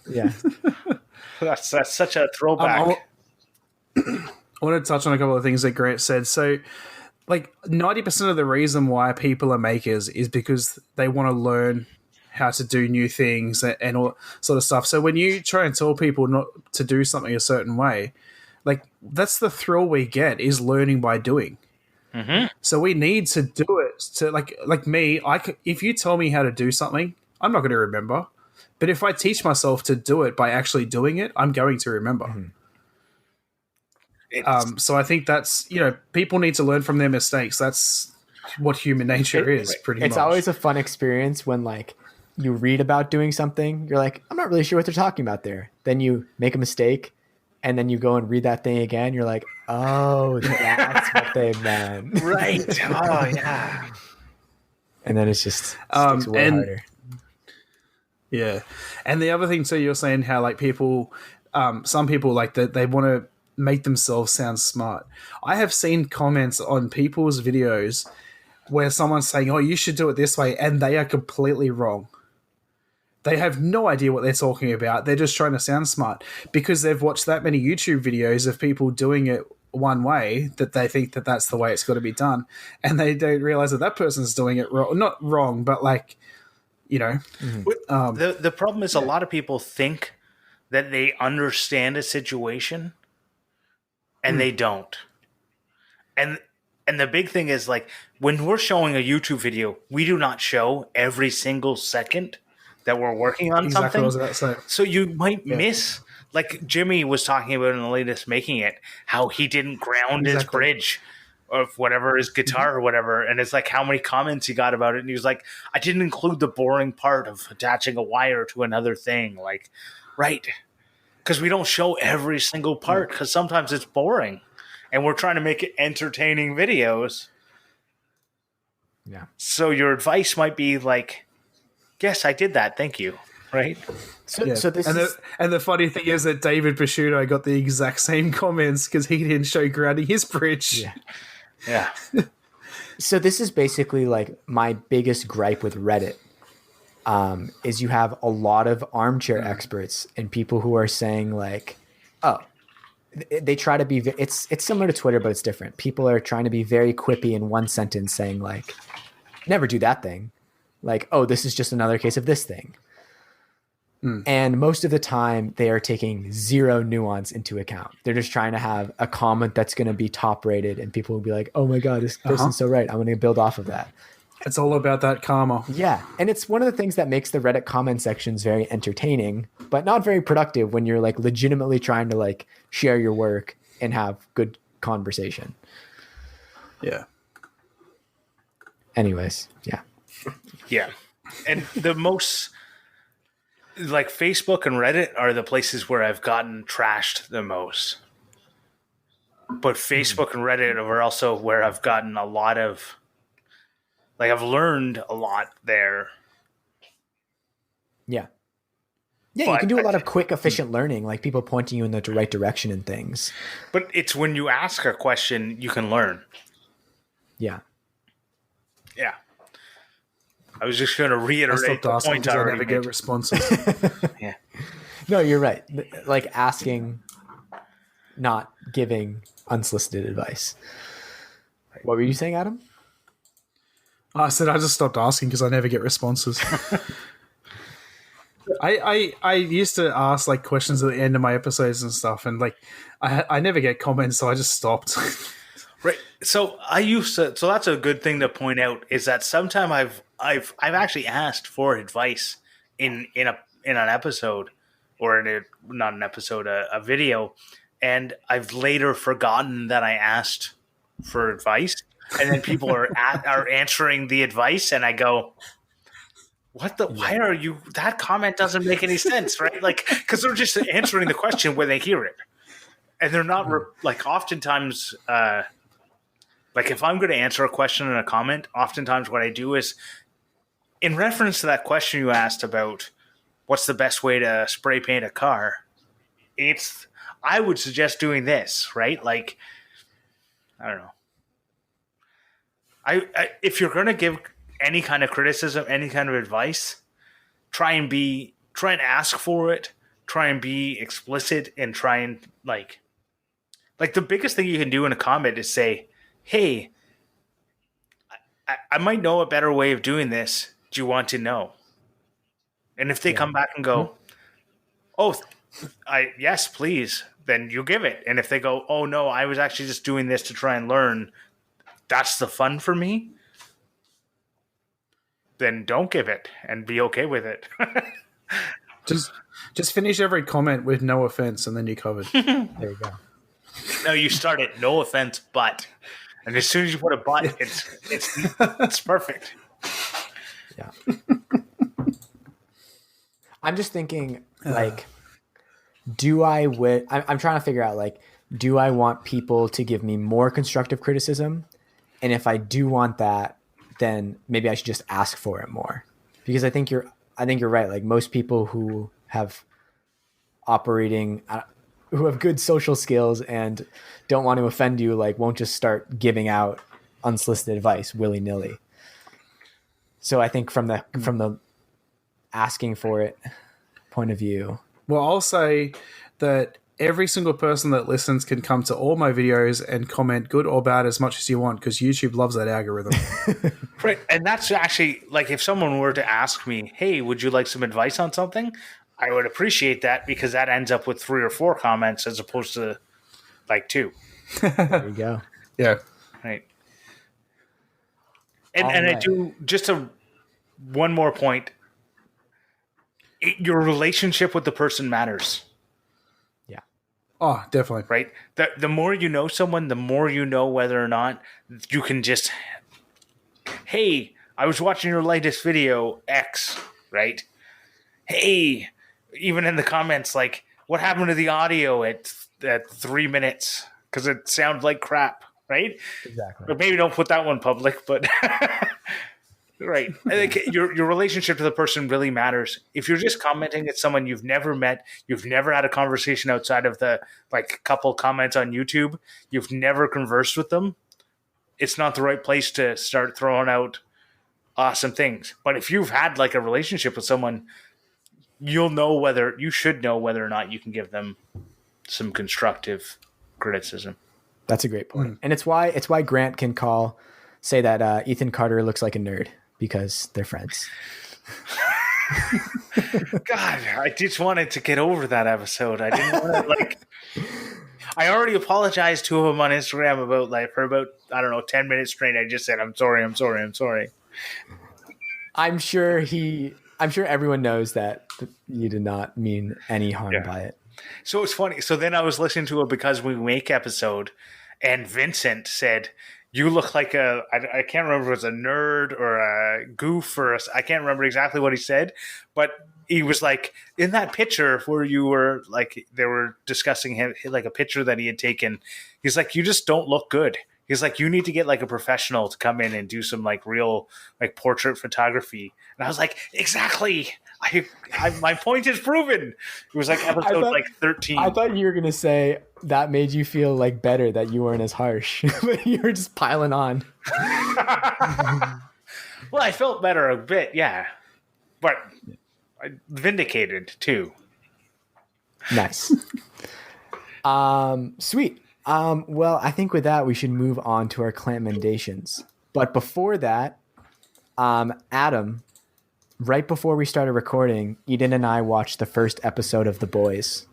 yeah. That's such a throwback. I want to touch on a couple of things that Grant said. So, like 90% of the reason why people are makers is because they want to learn how to do new things and all sort of stuff. So when you try and tell people not to do something a certain way, like that's the thrill we get is learning by doing. Mm-hmm. So we need to do it to like me. If you tell me how to do something, I'm not going to remember. But if I teach myself to do it by actually doing it, I'm going to remember. It's- So I think that's, people need to learn from their mistakes. That's what human nature is, pretty much. It's always a fun experience when like you read about doing something, you're like, I'm not really sure what they're talking about there. Then you make a mistake and then you go and read that thing again. You're like, oh, that's what they meant. right. Oh, yeah. And then it's just sticks way harder. Yeah. And the other thing too, you're saying how like people, some people like that they want to make themselves sound smart. I have seen comments on people's videos where someone's saying, oh, you should do it this way, and they are completely wrong. They have no idea what they're talking about. They're just trying to sound smart because they've watched that many YouTube videos of people doing it one way that they think that that's the way it's got to be done. And they don't realize that that person's doing it wrong. Not wrong, but like, The problem is a lot of people think that they understand a situation and they don't. And the big thing is like when we're showing a YouTube video, we do not show every single second that we're working on exactly something. what I was about to say. So you might miss, like Jimmy was talking about in the latest Making It, how he didn't ground his bridge of whatever, his guitar or whatever. And it's like how many comments he got about it. And he was like, I didn't include the boring part of attaching a wire to another thing. Like, right. Because we don't show every single part because sometimes it's boring. And we're trying to make it entertaining videos. Yeah. So your advice might be like, yes, I did that. Thank you. Right? So this is... And the funny thing is that David Picciuto got the exact same comments because he didn't show grounding his bridge. Yeah. So this is basically like my biggest gripe with Reddit is you have a lot of armchair experts and people who are saying like, oh, they try to be, it's similar to Twitter, but it's different. People are trying to be very quippy in one sentence saying like, never do that thing. Like, oh, this is just another case of this thing. And most of the time they are taking zero nuance into account. They're just trying to have a comment that's going to be top rated and people will be like, oh my God, this person's so right. I'm going to build off of that. It's all about that karma. Yeah. And it's one of the things that makes the Reddit comment sections very entertaining, but not very productive when you're like legitimately trying to like share your work and have good conversation. Yeah. Anyways. Yeah. Yeah. And the most, like Facebook and Reddit are the places where I've gotten trashed the most. But Facebook and Reddit are also where I've gotten a lot of, like I've learned a lot there. Yeah. Yeah, But you can do a lot of quick, efficient learning, like people pointing you in the right direction and things. But it's when you ask a question, you can learn. Yeah. Yeah. I was just going to reiterate the point I I already never get made. responses. Yeah. No, you're right. Like asking, not giving unsolicited advice. What were you saying, Adam? I said I just stopped asking because I never get responses. I used to ask like questions at the end of my episodes and stuff, and like I never get comments, so I just stopped. Right. So I used to. So that's a good thing to point out is that sometime I've actually asked for advice in an episode or not an episode, a video, and I've later forgotten that I asked for advice, and then people are answering the advice, and I go, "What the? Why are you? That comment doesn't make any sense, right? Like, because they're just answering the question when they hear it, and they're not like oftentimes." Like if I'm going to answer a question in a comment, oftentimes what I do is in reference to that question you asked about what's the best way to spray paint a car, I would suggest doing this, right? Like I don't know. I if you're gonna give any kind of criticism, any kind of advice, try and ask for it. Try and be explicit, and try and like the biggest thing you can do in a comment is say, "Hey, I might know a better way of doing this. Do you want to know?" And if they come back and go, "Oh, yes, please," then you give it. And if they go, "Oh no, I was actually just doing this to try and learn. That's the fun for me," then don't give it and be okay with it. Just finish every comment with "no offense," and then you're covered. There you go. No, you start it. No offense, but, and as soon as you put a but, it's perfect. Yeah. I'm just thinking, like, I'm trying to figure out, like, do I want people to give me more constructive criticism? And if I do want that, then maybe I should just ask for it more, because I think you're right. Like, most people who have good social skills and don't want to offend you, like, won't just start giving out unsolicited advice willy-nilly. So I think from the asking for it point of view. Well, I'll say that every single person that listens can come to all my videos and comment good or bad as much as you want, because YouTube loves that algorithm. Right. And that's actually, like, if someone were to ask me, "Hey, would you like some advice on something?" I would appreciate that, because that ends up with 3 or 4 comments as opposed to like 2. There you go. Yeah. Right. And I do just one more point. Your relationship with the person matters. Yeah. Oh, definitely. Right. The more you know someone, the more you know whether or not you can just, "Hey, I was watching your latest video X," right? "Hey," even in the comments, like, "What happened to the audio at 3 minutes? Because it sounded like crap," right? Exactly. But maybe don't put that one public, but right. I think your relationship to the person really matters. If you're just commenting at someone you've never met, you've never had a conversation outside of the, like, couple comments on YouTube, you've never conversed with them, it's not the right place to start throwing out awesome things. But if you've had, like, a relationship with someone, you should know whether or not you can give them some constructive criticism. That's a great point. And it's why Grant can say that Ethan Carter looks like a nerd, because they're friends. God, I just wanted to get over that episode. I didn't want to, like, I already apologized to him on Instagram for about, I don't know, 10 minutes straight. I just said, I'm sorry. I'm sure everyone knows that you did not mean any harm by it. So it's funny. So then I was listening to a Because We Make episode, and Vincent said, "You look like I can't remember if it was a nerd or a goof I can't remember exactly what he said, but he was like, in that picture where you were, like, they were discussing him, like, a picture that he had taken. He's like, you just don't look good. He's like, you need to get, like, a professional to come in and do some, like, real, like, portrait photography." And I was like, exactly. My point is proven. It was like episode 13. I thought you were going to say that made you feel, like, better that you weren't as harsh, but you were just piling on. Well, I felt better a bit, yeah. But I vindicated too. Nice. Sweet. Well, I think with that, we should move on to our Clampmendations. But before that, Adam, right before we started recording, Eden and I watched the first episode of The Boys.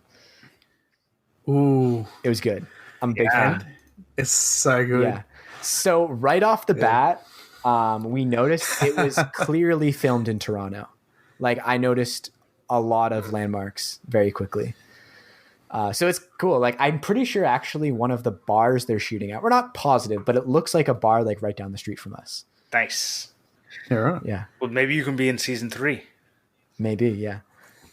Ooh. It was good. I'm a big fan. It's so good. Yeah. So right off the bat, we noticed it was clearly filmed in Toronto. Like, I noticed a lot of landmarks very quickly. So it's cool. Like, I'm pretty sure actually one of the bars they're shooting at, we're not positive, but it looks like a bar, like, right down the street from us. Nice. Yeah, right. Yeah. Well, maybe you can be in season 3. Maybe, yeah.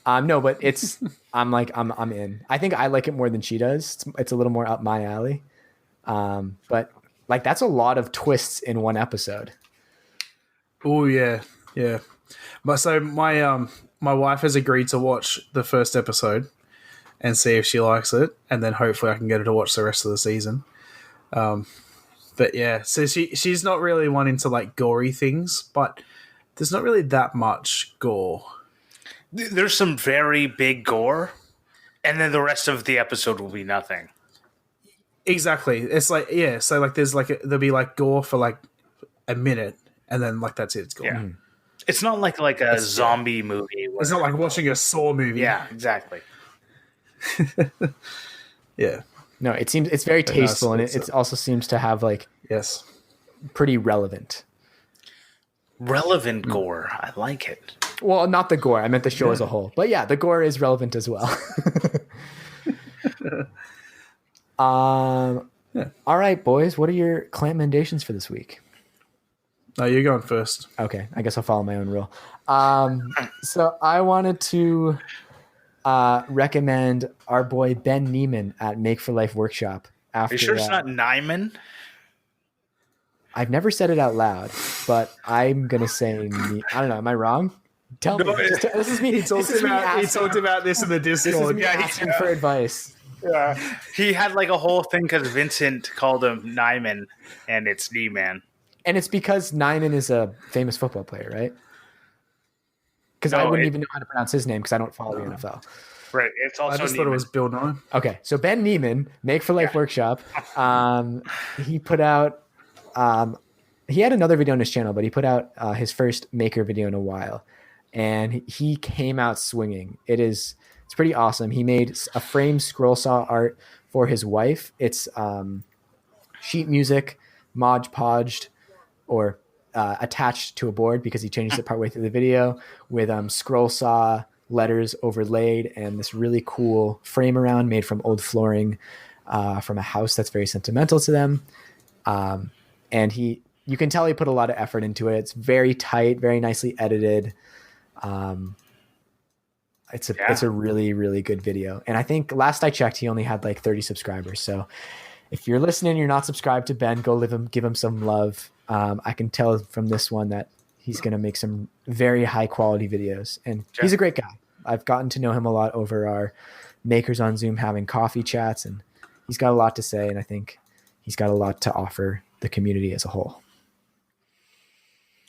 No, but it's I'm in. I think I like it more than she does. It's a little more up my alley. But, like, that's a lot of twists in one episode. Oh yeah, yeah. My wife has agreed to watch the first episode and see if she likes it, and then hopefully I can get her to watch the rest of the season. But yeah, so she's not really one into like gory things, but there's not really that much gore. There's some very big gore, and then the rest of the episode will be nothing. Exactly. It's like, yeah, so like there'll be like gore for like a minute, and then like that's it, it's gone. Yeah. It's not like a zombie movie. It's not like watching a Saw movie. Yeah, exactly. Yeah. No, it's very tasteful, and it also seems to have like pretty relevant gore. I like it. Well, not the gore. I meant the show as a whole. But yeah, the gore is relevant as well. All right, boys. What are your Clampmendations for this week? No, you're going first. Okay, I guess I'll follow my own rule. So I wanted to recommend our boy Ben Neiman at Make for Life Workshop. After, are you sure it's not Neiman? I've never said it out loud, but I'm gonna say I don't know. Am I wrong? Tell me. This is me. He talked about this in the Discord. This is me asking for advice. Yeah, he had like a whole thing because Vincent called him Neiman, and it's Neiman. And it's because Neiman is a famous football player, right? Because I wouldn't even know how to pronounce his name because I don't follow the NFL. Right. It's also I just Neiman. thought it was Bill Nye. Okay, so Ben Neiman, Make for Life Workshop, he put out. He had another video on his channel, but he put out his first maker video in a while, and he came out swinging. It's pretty awesome. He made a frame scroll saw art for his wife. It's sheet music, Mod Podged, or attached to a board because he changes it partway through the video with scroll saw letters overlaid and this really cool frame around made from old flooring from a house that's very sentimental to them. And you can tell he put a lot of effort into it. It's very tight, very nicely edited. It's a really, really good video. And I think last I checked, he only had like 30 subscribers. So if you're listening, you're not subscribed to Ben, go give him some love. I can tell from this one that he's going to make some very high quality videos, and he's a great guy. I've gotten to know him a lot over our Makers on Zoom having coffee chats, and he's got a lot to say. And I think he's got a lot to offer the community as a whole.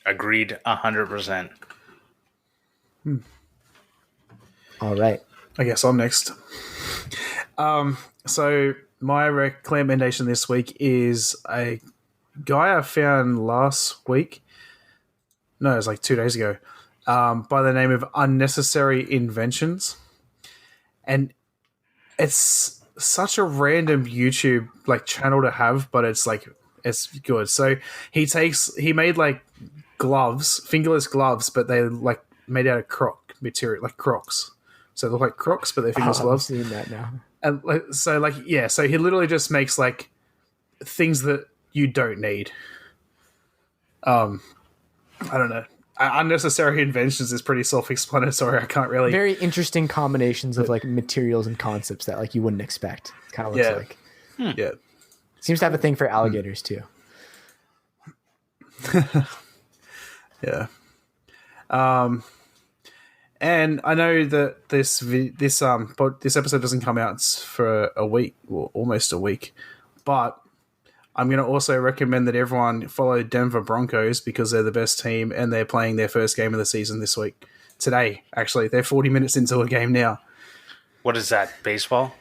Agreed 100%. All right. I guess I'm next. So my recommendation this week is a guy I found last week. No, it was like 2 days ago. By the name of Unnecessary Inventions. And it's such a random YouTube like channel to have, but it's good. So he made like gloves, fingerless gloves, but they like made out of croc material, like Crocs. So they look like Crocs, but they're fingerless gloves. I'm seeing that now. And so he literally just makes like things that you don't need. I don't know. Unnecessary Inventions is pretty self-explanatory. I can't really. Very interesting combinations of like materials and concepts that like you wouldn't expect. Kind of looks like. Yeah. Seems to have a thing for alligators too. Yeah. And I know that this episode doesn't come out for a week, or almost a week, but I'm going to also recommend that everyone follow Denver Broncos because they're the best team and they're playing their first game of the season this week. Today, actually. They're 40 minutes into a game now. What is that, baseball?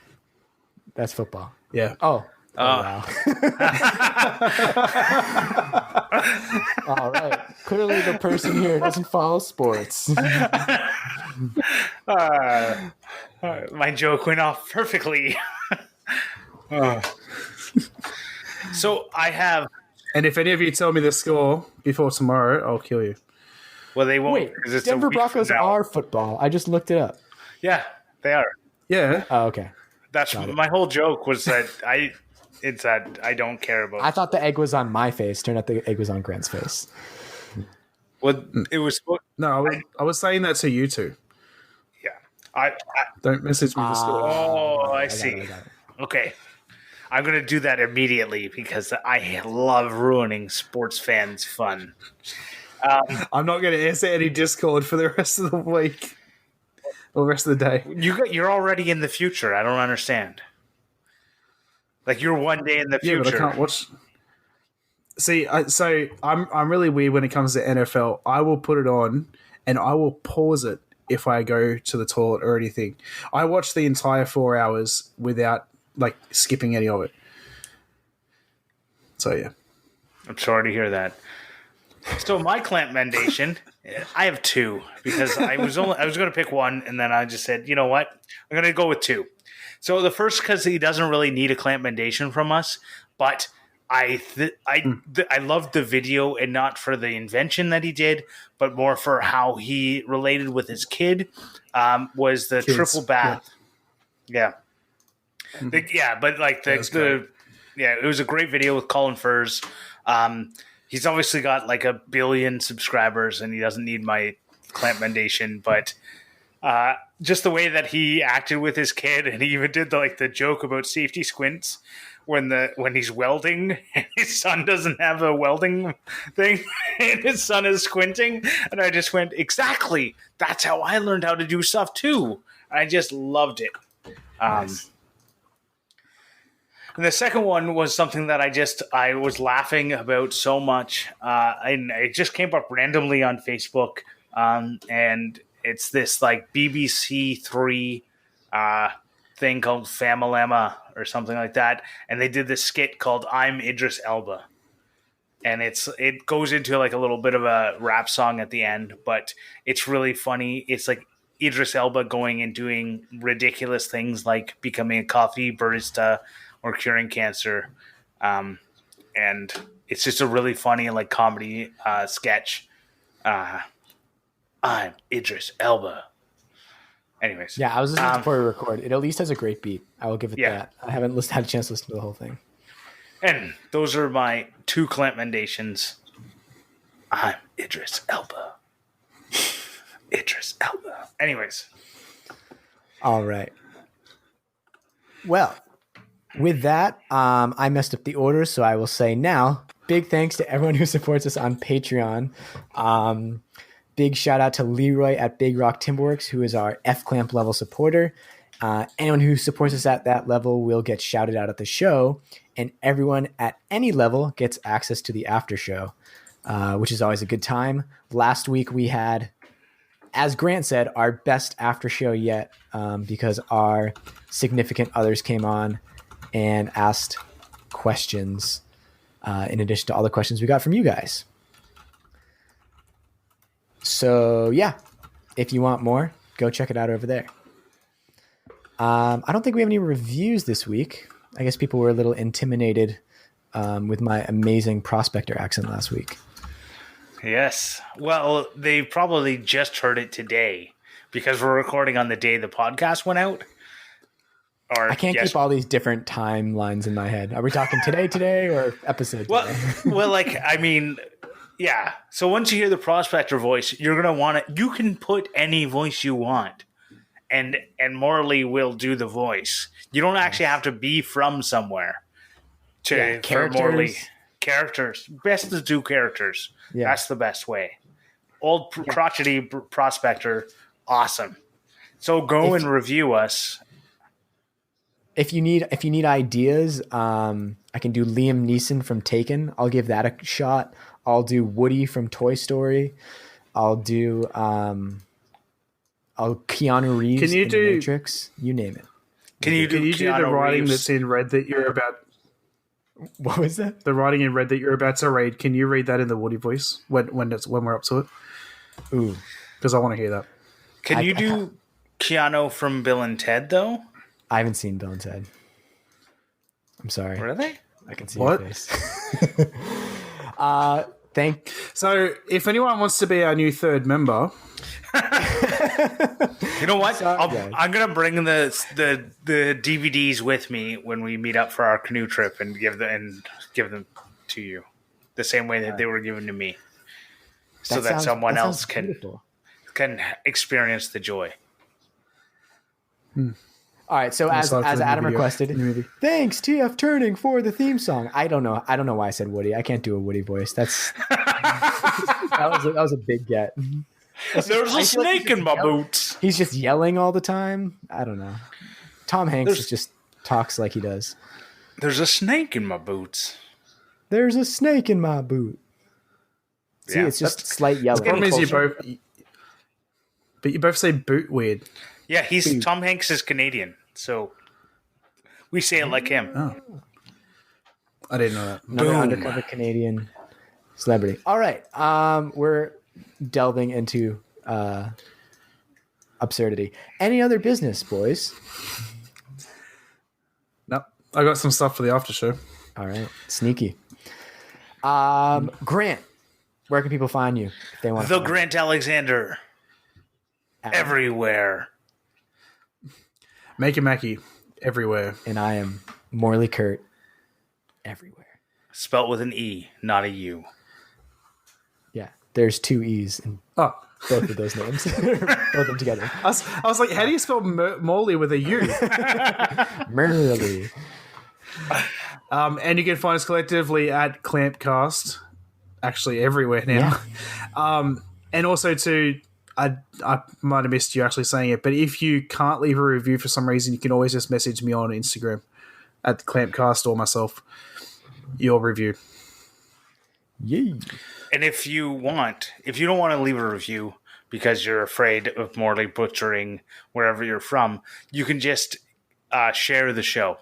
That's football. Yeah. Oh wow. All right. Clearly the person here doesn't follow sports. My joke went off perfectly. So I have... And if any of you tell me the score before tomorrow, I'll kill you. Well, they won't. Wait, Denver Broncos are football. I just looked it up. Yeah, they are. Yeah. Oh, okay. That's my whole joke was that I don't care about. I thought the egg was on my face. Turned out the egg was on Grant's face. Well, it was. No, I was saying that to you two. Yeah. I don't message me the score. Oh, I see. Okay. I'm going to do that immediately because I love ruining sports fans' fun. I'm not going to answer any Discord for the rest of the week or the rest of the day. You're already in the future. I don't understand. Like you're one day in the future. Yeah, but I can't watch. See, I'm really weird when it comes to NFL. I will put it on and I will pause it if I go to the toilet or anything. I watch the entire 4 hours without like skipping any of it. So yeah, I'm sorry to hear that. So my Clampmendation, I have two because I was going to pick one, and then I just said, you know what, I'm going to go with two. So the first, because he doesn't really need a Clampmendation from us, but I loved the video, and not for the invention that he did, but more for how he related with his kid. Was the Kids, triple bath? Yeah, but like it was a great video with Colin Furze. He's obviously got like 1 billion subscribers, and he doesn't need my Clampmendation, but just the way that he acted with his kid, and he even did the joke about safety squints when he's welding, and his son doesn't have a welding thing, and his son is squinting, and I just went, exactly, that's how I learned how to do stuff too. I just loved it. Nice. And the second one was something that I was laughing about so much. And it just came up randomly on Facebook. And it's this like BBC Three thing called Famalama or something like that. And they did this skit called I'm Idris Elba. And it goes into like a little bit of a rap song at the end, but it's really funny. It's like Idris Elba going and doing ridiculous things like becoming a coffee barista or curing cancer. And it's just a really funny like comedy sketch. I'm Idris Elba. Anyways. Yeah, I was listening before we record. It at least has a great beat. I will give it that. I haven't had a chance to listen to the whole thing. And those are my two Clampmendations. I'm Idris Elba. Idris Elba. Anyways. All right. Well, with that, I messed up the order, so I will say now, big thanks to everyone who supports us on Patreon. Big shout out to Leroy at Big Rock Timberworks, who is our F-Clamp level supporter. Anyone who supports us at that level will get shouted out at the show, and everyone at any level gets access to the after show, which is always a good time. Last week we had, as Grant said, our best after show yet, because our significant others came on and asked questions in addition to all the questions we got from you guys. So yeah, if you want more, go check it out over there. I don't think we have any reviews this week. I guess people were a little intimidated with my amazing prospector accent last week. Yes. Well, they probably just heard it today because we're recording on the day the podcast went out. Or I can't keep all these different timelines in my head. Are we talking today or episode today? Well, like, I mean, yeah. So once you hear the prospector voice, you're going to want it. You can put any voice you want, and Morley will do the voice. You don't actually have to be from somewhere for Morley. Characters. Best to do characters. Yeah. That's the best way. Old crotchety prospector, awesome. So go and review us. If you need ideas, I can do Liam Neeson from Taken. I'll give that a shot. I'll do Woody from Toy Story. I'll do Keanu Reeves in The Matrix. You name it. Can you do the writing that's in red that you're about? What was that? The writing in red that you're about to read. Can you read that in the Woody voice when we're up to it? Ooh, because I want to hear that. Can you do Keanu from Bill and Ted though? I haven't seen Bill and Ted. I'm sorry. Really? I can see your face. So if anyone wants to be our new third member, you know what? I'm gonna bring the DVDs with me when we meet up for our canoe trip and give them to you, the same way that they were given to me, so that someone else can experience the joy. All right, so as Adam requested, thanks TF Turning for the theme song. I don't know why I said Woody. I can't do a Woody voice. That was a big get. There's a snake in my boots. He's just yelling all the time. I don't know. Tom Hanks just talks like he does. There's a snake in my boots. There's a snake in my boot. See, Yeah, it's just slight yellow. The problem is closer. you both say boot weird. Yeah, Tom Hanks is Canadian, so we say it like him. Oh. I didn't know that. Another Boom. undercover Canadian celebrity. All right. We're delving into absurdity. Any other business, boys? No, I got some stuff for the after show. All right. Sneaky. Grant, where can people find you if they want to? The Grant Alexander. Everywhere. Make a Mackie everywhere. And I am Morley Kurt everywhere. Spelt with an E, not a U. Yeah. There's 2 E's in Oh, both of those names. Both of them together. I was like, how do you spell Morley with a U? Morley. And you can find us collectively at Clampcast, actually everywhere now. Yeah. And also I might have missed you actually saying it, but if you can't leave a review for some reason, you can always just message me on Instagram at Clampcast or myself your review. Yay. And if you don't want to leave a review because you're afraid of Morley butchering wherever you're from, you can just share the show.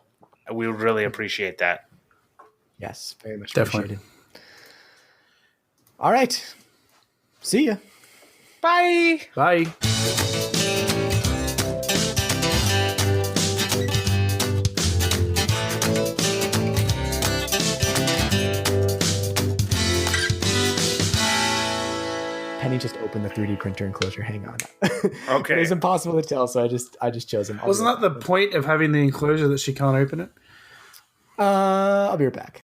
We would really appreciate that. Yes, very much Definitely. appreciated. All right. See ya. Bye. Bye. Penny just opened the 3D printer enclosure. Hang on. Okay. It was impossible to tell, so I just chose him. Wasn't that the point of having the enclosure that she can't open it? I'll be right back.